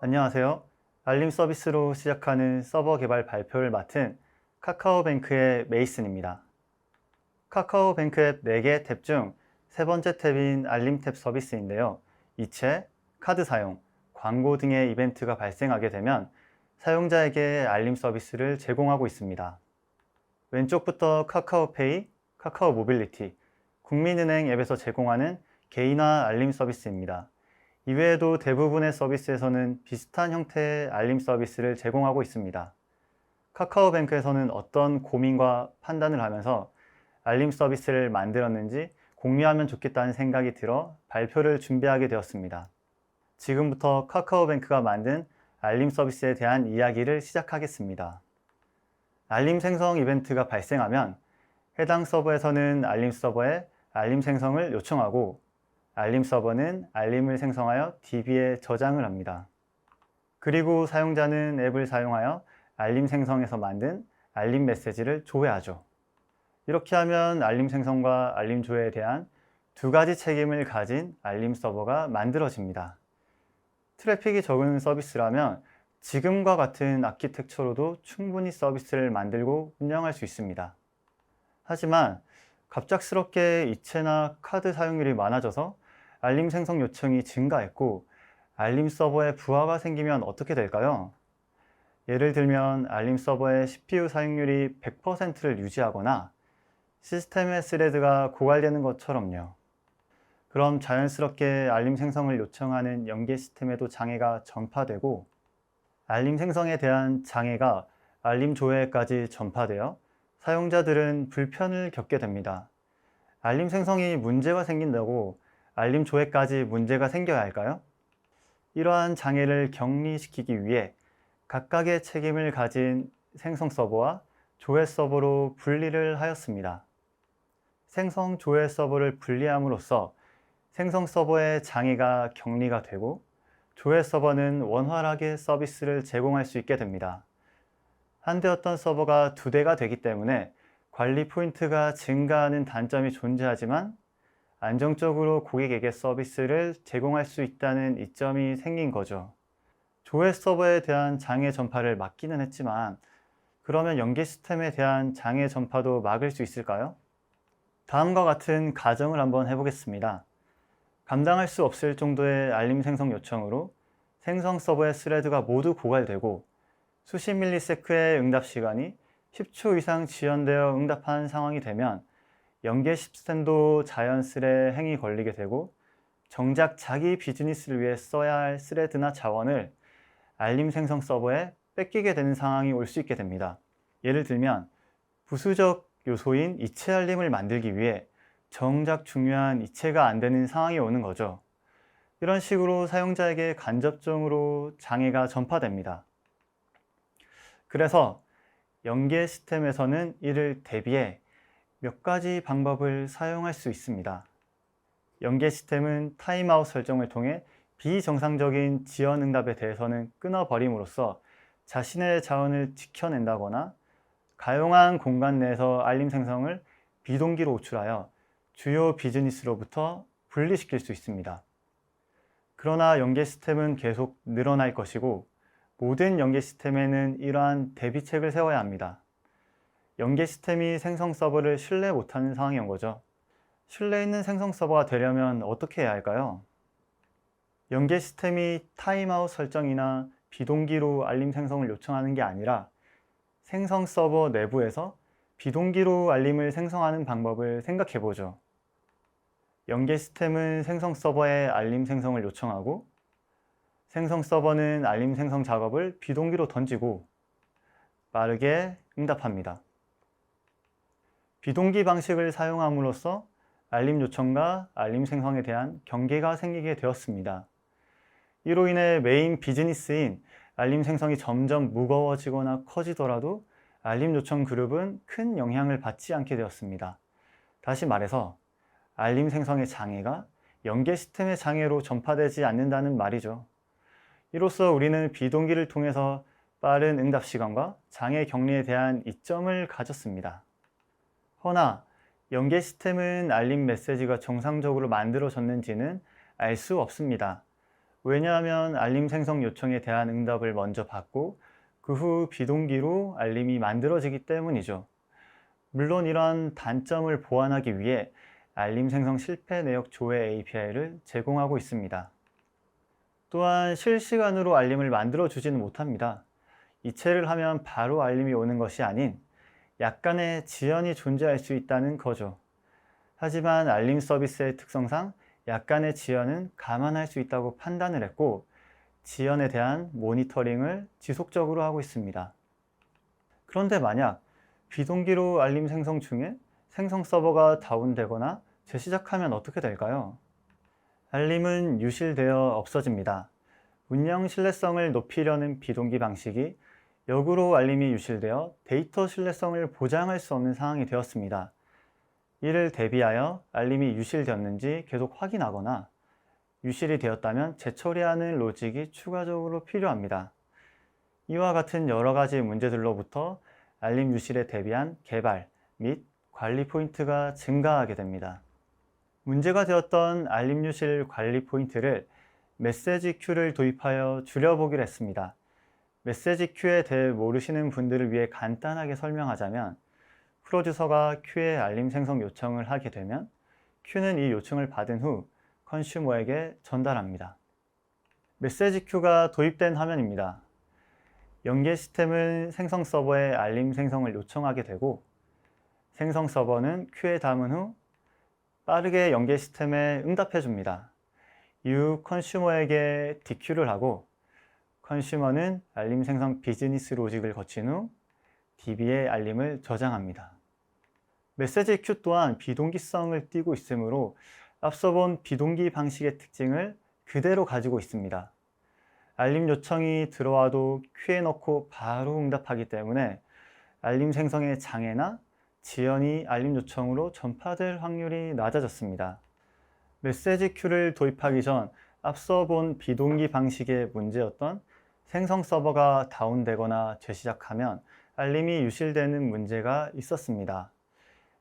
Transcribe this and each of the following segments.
안녕하세요. 알림 서비스로 시작하는 서버 개발 발표를 맡은 카카오뱅크의 메이슨입니다. 카카오뱅크 앱 4개 탭 중 세 번째 탭인 알림 탭 서비스인데요. 이체, 카드 사용, 광고 등의 이벤트가 발생하게 되면 사용자에게 알림 서비스를 제공하고 있습니다. 왼쪽부터 카카오페이, 카카오 모빌리티, 국민은행 앱에서 제공하는 개인화 알림 서비스입니다. 이외에도 대부분의 서비스에서는 비슷한 형태의 알림 서비스를 제공하고 있습니다. 카카오뱅크에서는 어떤 고민과 판단을 하면서 알림 서비스를 만들었는지 공유하면 좋겠다는 생각이 들어 발표를 준비하게 되었습니다. 지금부터 카카오뱅크가 만든 알림 서비스에 대한 이야기를 시작하겠습니다. 알림 생성 이벤트가 발생하면 해당 서버에서는 알림 서버에 알림 생성을 요청하고 알림 서버는 알림을 생성하여 DB에 저장을 합니다. 그리고 사용자는 앱을 사용하여 알림 생성에서 만든 알림 메시지를 조회하죠. 이렇게 하면 알림 생성과 알림 조회에 대한 두 가지 책임을 가진 알림 서버가 만들어집니다. 트래픽이 적은 서비스라면 지금과 같은 아키텍처로도 충분히 서비스를 만들고 운영할 수 있습니다. 하지만 갑작스럽게 이체나 카드 사용률이 많아져서 알림 생성 요청이 증가했고 알림 서버에 부하가 생기면 어떻게 될까요? 예를 들면 알림 서버의 CPU 사용률이 100%를 유지하거나 시스템의 스레드가 고갈되는 것처럼요. 그럼 자연스럽게 알림 생성을 요청하는 연계 시스템에도 장애가 전파되고 알림 생성에 대한 장애가 알림 조회까지 전파되어 사용자들은 불편을 겪게 됩니다. 알림 생성이 문제가 생긴다고 알림 조회까지 문제가 생겨야 할까요? 이러한 장애를 격리시키기 위해 각각의 책임을 가진 생성 서버와 조회 서버로 분리를 하였습니다. 생성 조회 서버를 분리함으로써 생성 서버의 장애가 격리가 되고 조회 서버는 원활하게 서비스를 제공할 수 있게 됩니다. 한 대였던 서버가 두 대가 되기 때문에 관리 포인트가 증가하는 단점이 존재하지만 안정적으로 고객에게 서비스를 제공할 수 있다는 이점이 생긴 거죠. 조회 서버에 대한 장애 전파를 막기는 했지만 그러면 연계 시스템에 대한 장애 전파도 막을 수 있을까요? 다음과 같은 가정을 한번 해보겠습니다. 감당할 수 없을 정도의 알림 생성 요청으로 생성 서버의 스레드가 모두 고갈되고 수십 밀리세크의 응답 시간이 10초 이상 지연되어 응답한 상황이 되면 연계 시스템도 자연스레 행이 걸리게 되고 정작 자기 비즈니스를 위해 써야 할 스레드나 자원을 알림 생성 서버에 뺏기게 되는 상황이 올 수 있게 됩니다. 예를 들면 부수적 요소인 이체 알림을 만들기 위해 정작 중요한 이체가 안 되는 상황이 오는 거죠. 이런 식으로 사용자에게 간접적으로 장애가 전파됩니다. 그래서 연계 시스템에서는 이를 대비해 몇 가지 방법을 사용할 수 있습니다. 연계 시스템은 타임아웃 설정을 통해 비정상적인 지연 응답에 대해서는 끊어버림으로써 자신의 자원을 지켜낸다거나 가용한 공간 내에서 알림 생성을 비동기로 호출하여 주요 비즈니스로부터 분리시킬 수 있습니다. 그러나 연계 시스템은 계속 늘어날 것이고 모든 연계 시스템에는 이러한 대비책을 세워야 합니다. 연계 시스템이 생성 서버를 신뢰 못하는 상황이 온 거죠. 신뢰 있는 생성 서버가 되려면 어떻게 해야 할까요? 연계 시스템이 타임아웃 설정이나 비동기로 알림 생성을 요청하는 게 아니라 생성 서버 내부에서 비동기로 알림을 생성하는 방법을 생각해 보죠. 연계 시스템은 생성 서버에 알림 생성을 요청하고 생성 서버는 알림 생성 작업을 비동기로 던지고 빠르게 응답합니다. 비동기 방식을 사용함으로써 알림 요청과 알림 생성에 대한 경계가 생기게 되었습니다. 이로 인해 메인 비즈니스인 알림 생성이 점점 무거워지거나 커지더라도 알림 요청 그룹은 큰 영향을 받지 않게 되었습니다. 다시 말해서 알림 생성의 장애가 연계 시스템의 장애로 전파되지 않는다는 말이죠. 이로써 우리는 비동기를 통해서 빠른 응답 시간과 장애 격리에 대한 이점을 가졌습니다. 허나 연계 시스템은 알림 메시지가 정상적으로 만들어졌는지는 알 수 없습니다. 왜냐하면 알림 생성 요청에 대한 응답을 먼저 받고 그 후 비동기로 알림이 만들어지기 때문이죠. 물론 이러한 단점을 보완하기 위해 알림 생성 실패 내역 조회 API를 제공하고 있습니다. 또한 실시간으로 알림을 만들어 주지는 못합니다. 이체를 하면 바로 알림이 오는 것이 아닌 약간의 지연이 존재할 수 있다는 거죠. 하지만 알림 서비스의 특성상 약간의 지연은 감안할 수 있다고 판단을 했고 지연에 대한 모니터링을 지속적으로 하고 있습니다. 그런데 만약 비동기로 알림 생성 중에 생성 서버가 다운되거나 재시작하면 어떻게 될까요? 알림은 유실되어 없어집니다. 운영 신뢰성을 높이려는 비동기 방식이 역으로 알림이 유실되어 데이터 신뢰성을 보장할 수 없는 상황이 되었습니다. 이를 대비하여 알림이 유실되었는지 계속 확인하거나 유실이 되었다면 재처리하는 로직이 추가적으로 필요합니다. 이와 같은 여러 가지 문제들로부터 알림 유실에 대비한 개발 및 관리 포인트가 증가하게 됩니다. 문제가 되었던 알림 유실 관리 포인트를 메시지 큐를 도입하여 줄여보기로 했습니다. 메시지 큐에 대해 모르시는 분들을 위해 간단하게 설명하자면 프로듀서가 큐에 알림 생성 요청을 하게 되면 큐는 이 요청을 받은 후 컨슈머에게 전달합니다. 메시지 큐가 도입된 화면입니다. 연계 시스템은 생성 서버에 알림 생성을 요청하게 되고 생성 서버는 큐에 담은 후 빠르게 연계 시스템에 응답해 줍니다. 이후 컨슈머에게 DQ를 하고 컨슈머는 알림 생성 비즈니스 로직을 거친 후 DB에 알림을 저장합니다. 메시지 큐 또한 비동기성을 띠고 있으므로 앞서 본 비동기 방식의 특징을 그대로 가지고 있습니다. 알림 요청이 들어와도 큐에 넣고 바로 응답하기 때문에 알림 생성의 장애나 지연이 알림 요청으로 전파될 확률이 낮아졌습니다. 메시지 큐를 도입하기 전 앞서 본 비동기 방식의 문제였던 생성 서버가 다운되거나 재시작하면 알림이 유실되는 문제가 있었습니다.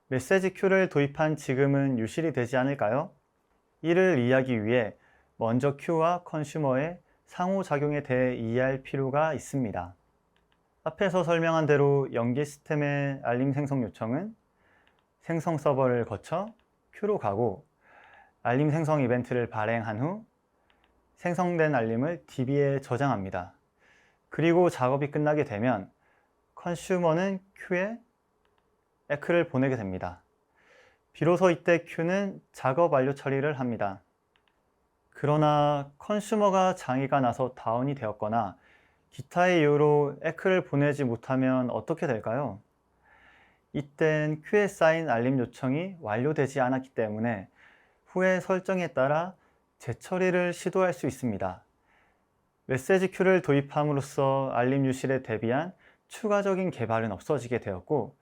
메시지 큐를 도입한 지금은 유실이 되지 않을까요? 이를 이해하기 위해 먼저 큐와 컨슈머의 상호작용에 대해 이해할 필요가 있습니다. 앞에서 설명한 대로 연계 시스템의 알림 생성 요청은 생성 서버를 거쳐 큐로 가고 알림 생성 이벤트를 발행한 후 생성된 알림을 DB에 저장합니다. 그리고 작업이 끝나게 되면 컨슈머는 큐에 에크를 보내게 됩니다. 비로소 이때 큐는 작업 완료 처리를 합니다. 그러나 컨슈머가 장애가 나서 다운이 되었거나 기타의 이유로 에크를 보내지 못하면 어떻게 될까요? 이땐 큐에 쌓인 알림 요청이 완료되지 않았기 때문에 후에 설정에 따라 재처리를 시도할 수 있습니다. 메시지 큐를 도입함으로써 알림 유실에 대비한 추가적인 개발은 없어지게 되었고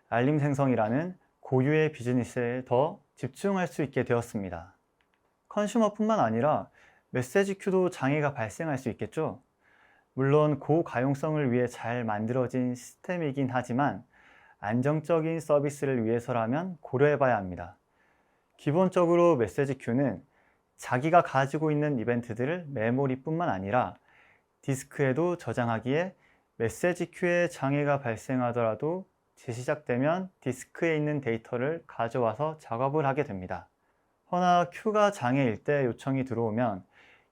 알림 생성이라는 고유의 비즈니스에 더 집중할 수 있게 되었습니다. 컨슈머뿐만 아니라 메시지 큐도 장애가 발생할 수 있겠죠? 물론 고가용성을 위해 잘 만들어진 시스템이긴 하지만 안정적인 서비스를 위해서라면 고려해 봐야 합니다. 기본적으로 메시지 큐는 자기가 가지고 있는 이벤트들을 메모리뿐만 아니라 디스크에도 저장하기에 메시지 큐에 장애가 발생하더라도 재시작되면 디스크에 있는 데이터를 가져와서 작업을 하게 됩니다. 허나 큐가 장애일 때 요청이 들어오면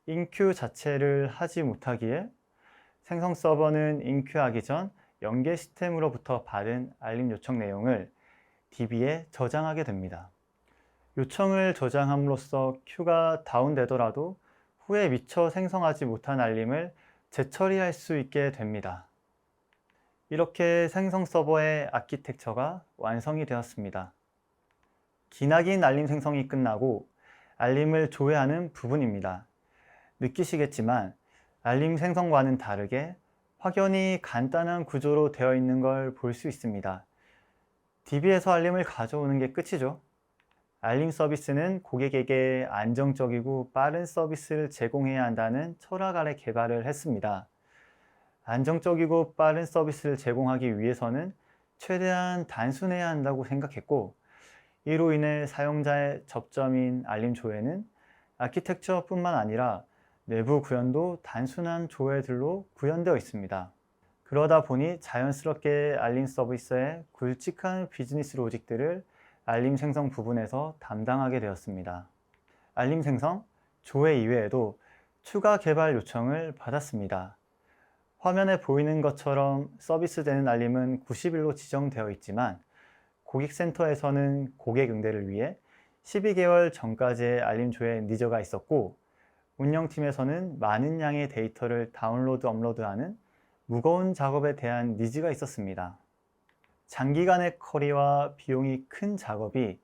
인큐 자체를 하지 못하기에 생성 서버는 인큐하기 전 연계 시스템으로부터 받은 알림 요청 내용을 DB에 저장하게 됩니다. 요청을 저장함으로써 큐가 다운되더라도 후에 미처 생성하지 못한 알림을 재처리할 수 있게 됩니다. 이렇게 생성 서버의 아키텍처가 완성이 되었습니다. 기나긴 알림 생성이 끝나고 알림을 조회하는 부분입니다. 느끼시겠지만 알림 생성과는 다르게 확연히 간단한 구조로 되어 있는 걸 볼 수 있습니다. DB에서 알림을 가져오는 게 끝이죠. 알림 서비스는 고객에게 안정적이고 빠른 서비스를 제공해야 한다는 철학 아래 개발을 했습니다. 안정적이고 빠른 서비스를 제공하기 위해서는 최대한 단순해야 한다고 생각했고 이로 인해 사용자의 접점인 알림 조회는 아키텍처뿐만 아니라 내부 구현도 단순한 조회들로 구현되어 있습니다. 그러다 보니 자연스럽게 알림 서비스의 굵직한 비즈니스 로직들을 알림 생성 부분에서 담당하게 되었습니다. 알림 생성, 조회 이외에도 추가 개발 요청을 받았습니다. 화면에 보이는 것처럼 서비스되는 알림은 90일로 지정되어 있지만 고객센터에서는 고객 응대를 위해 12개월 전까지의 알림 조회 니즈가 있었고 운영팀에서는 많은 양의 데이터를 다운로드 업로드하는 무거운 작업에 대한 니즈가 있었습니다. 장기간의 커리와 비용이 큰 작업이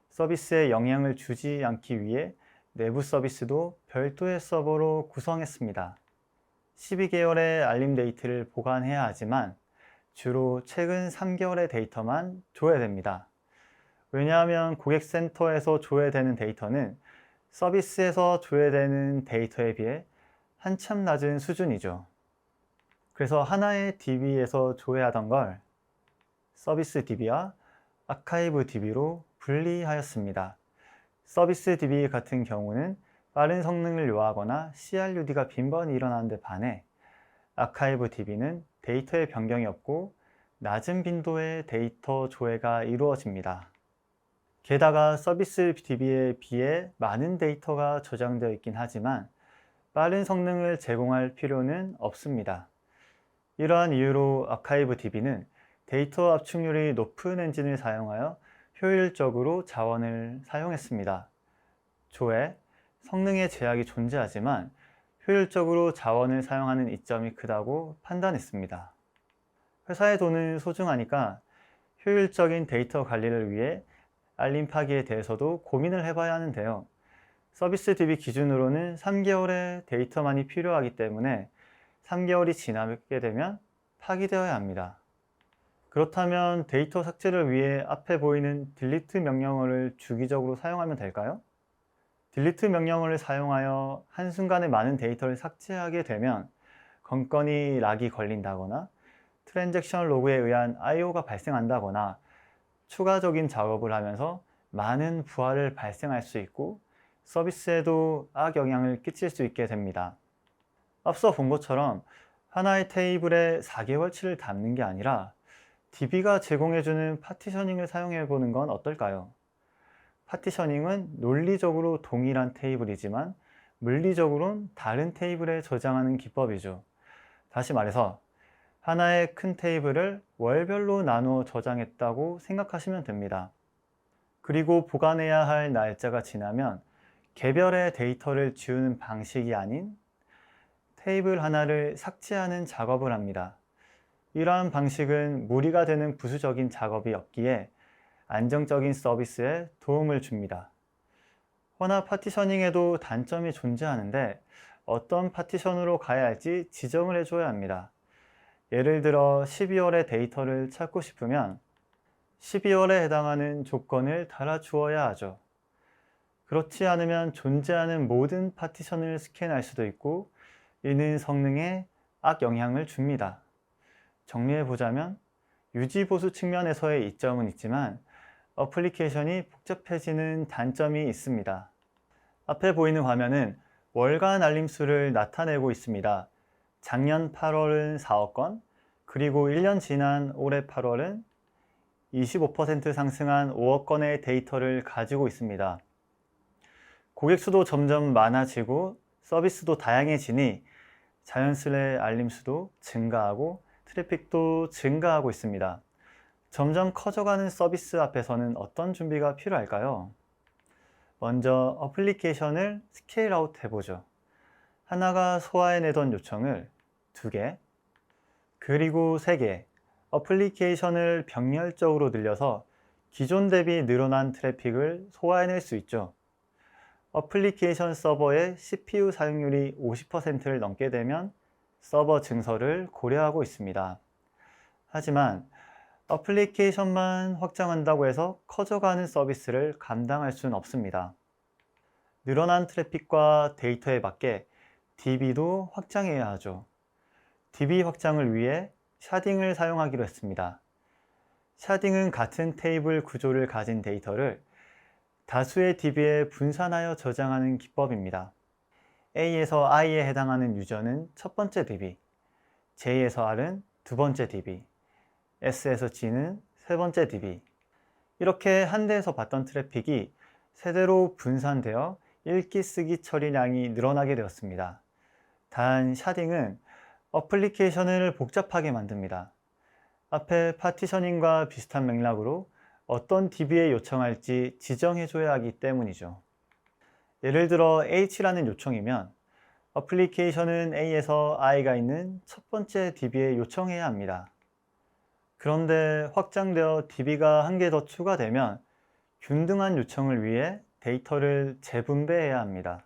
서비스에 영향을 주지 않기 위해 내부 서비스도 별도의 서버로 구성했습니다. 12개월의 알림 데이터를 보관해야 하지만 주로 최근 3개월의 데이터만 조회됩니다. 왜냐하면 고객센터에서 조회되는 데이터는 서비스에서 조회되는 데이터에 비해 한참 낮은 수준이죠. 그래서 하나의 DB에서 조회하던 걸 서비스 DB와 아카이브 DB로 분리하였습니다. 서비스 DB 같은 경우는 빠른 성능을 요하거나 CRUD가 빈번히 일어나는 데 반해 아카이브 DB는 데이터의 변경이 없고 낮은 빈도의 데이터 조회가 이루어집니다. 게다가 서비스 DB에 비해 많은 데이터가 저장되어 있긴 하지만 빠른 성능을 제공할 필요는 없습니다. 이러한 이유로 아카이브 DB는 데이터 압축률이 높은 엔진을 사용하여 효율적으로 자원을 사용했습니다. 조회, 성능에 제약이 존재하지만 효율적으로 자원을 사용하는 이점이 크다고 판단했습니다. 회사의 돈은 소중하니까 효율적인 데이터 관리를 위해 알림 파기에 대해서도 고민을 해봐야 하는데요. 서비스 DB 기준으로는 3개월의 데이터만이 필요하기 때문에 3개월이 지나게 되면 파기되어야 합니다. 그렇다면 데이터 삭제를 위해 앞에 보이는 delete 명령어를 주기적으로 사용하면 될까요? delete 명령어를 사용하여 한순간에 많은 데이터를 삭제하게 되면 건건이 락이 걸린다거나 트랜잭션 로그에 의한 IO가 발생한다거나 추가적인 작업을 하면서 많은 부하를 발생할 수 있고 서비스에도 악영향을 끼칠 수 있게 됩니다. 앞서 본 것처럼 하나의 테이블에 4개월치를 담는 게 아니라 DB가 제공해주는 파티셔닝을 사용해 보는 건 어떨까요? 파티셔닝은 논리적으로 동일한 테이블이지만 물리적으로는 다른 테이블에 저장하는 기법이죠. 다시 말해서 하나의 큰 테이블을 월별로 나누어 저장했다고 생각하시면 됩니다. 그리고 보관해야 할 날짜가 지나면 개별의 데이터를 지우는 방식이 아닌 테이블 하나를 삭제하는 작업을 합니다. 이러한 방식은 무리가 되는 부수적인 작업이 없기에 안정적인 서비스에 도움을 줍니다. 허나 파티셔닝에도 단점이 존재하는데 어떤 파티션으로 가야 할지 지정을 해줘야 합니다. 예를 들어 12월의 데이터를 찾고 싶으면 12월에 해당하는 조건을 달아주어야 하죠. 그렇지 않으면 존재하는 모든 파티션을 스캔할 수도 있고 이는 성능에 악영향을 줍니다. 정리해보자면 유지보수 측면에서의 이점은 있지만 어플리케이션이 복잡해지는 단점이 있습니다. 앞에 보이는 화면은 월간 알림수를 나타내고 있습니다. 작년 8월은 4억 건, 그리고 1년 지난 올해 8월은 25% 상승한 5억 건의 데이터를 가지고 있습니다. 고객 수도 점점 많아지고 서비스도 다양해지니 자연스레 알림수도 증가하고 트래픽도 증가하고 있습니다. 점점 커져가는 서비스 앞에서는 어떤 준비가 필요할까요? 먼저 어플리케이션을 스케일 아웃 해보죠. 하나가 소화해내던 요청을 2개, 그리고 3개, 어플리케이션을 병렬적으로 늘려서 기존 대비 늘어난 트래픽을 소화해낼 수 있죠. 어플리케이션 서버의 CPU 사용률이 50%를 넘게 되면 서버 증설을 고려하고 있습니다. 하지만 어플리케이션만 확장한다고 해서 커져가는 서비스를 감당할 수는 없습니다. 늘어난 트래픽과 데이터에 맞게 DB도 확장해야 하죠. DB 확장을 위해 샤딩을 사용하기로 했습니다. 샤딩은 같은 테이블 구조를 가진 데이터를 다수의 DB에 분산하여 저장하는 기법입니다. A에서 I에 해당하는 유저는 첫 번째 DB, J에서 R은 두 번째 DB, S에서 G는 세 번째 DB. 이렇게 한 대에서 받던 트래픽이 세대로 분산되어 읽기 쓰기 처리량이 늘어나게 되었습니다. 단 샤딩은 어플리케이션을 복잡하게 만듭니다. 앞에 파티셔닝과 비슷한 맥락으로 어떤 DB에 요청할지 지정해줘야 하기 때문이죠. 예를 들어 H라는 요청이면 어플리케이션은 A에서 I가 있는 첫 번째 DB에 요청해야 합니다. 그런데 확장되어 DB가 한 개 더 추가되면 균등한 요청을 위해 데이터를 재분배해야 합니다.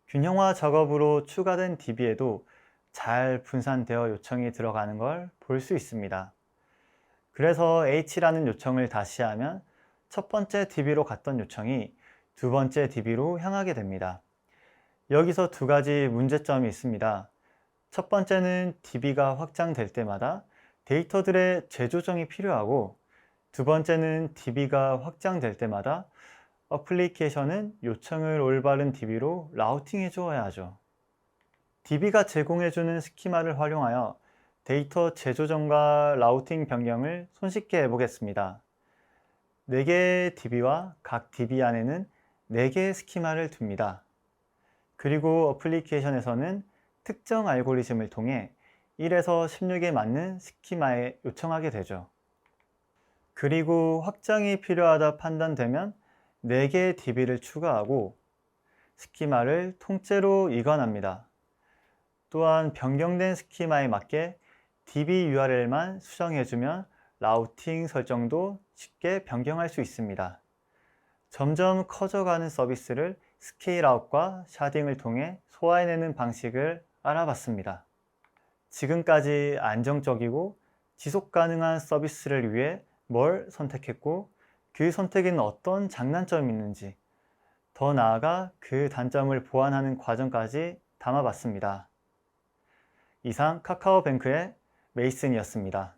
균형화 작업으로 추가된 DB에도 잘 분산되어 요청이 들어가는 걸 볼 수 있습니다. 그래서 H라는 요청을 다시 하면 첫 번째 DB로 갔던 요청이 두 번째 DB로 향하게 됩니다. 여기서 두 가지 문제점이 있습니다. 첫 번째는 DB가 확장될 때마다 데이터들의 재조정이 필요하고, 두 번째는 DB가 확장될 때마다 어플리케이션은 요청을 올바른 DB로 라우팅해 주어야 하죠. DB가 제공해주는 스키마를 활용하여 데이터 재조정과 라우팅 변경을 손쉽게 해보겠습니다. 4개의 DB와 각 DB 안에는 4개의 스키마를 둡니다. 그리고 어플리케이션에서는 특정 알고리즘을 통해 1에서 16에 맞는 스키마에 요청하게 되죠. 그리고 확장이 필요하다 판단되면 4개의 DB를 추가하고 스키마를 통째로 이관합니다. 또한 변경된 스키마에 맞게 DB URL만 수정해주면 라우팅 설정도 쉽게 변경할 수 있습니다. 점점 커져가는 서비스를 스케일아웃과 샤딩을 통해 소화해내는 방식을 알아봤습니다. 지금까지 안정적이고 지속 가능한 서비스를 위해 뭘 선택했고, 그 선택에는 어떤 장단점이 있는지, 더 나아가 그 단점을 보완하는 과정까지 담아봤습니다. 이상 카카오뱅크의 메이슨이었습니다.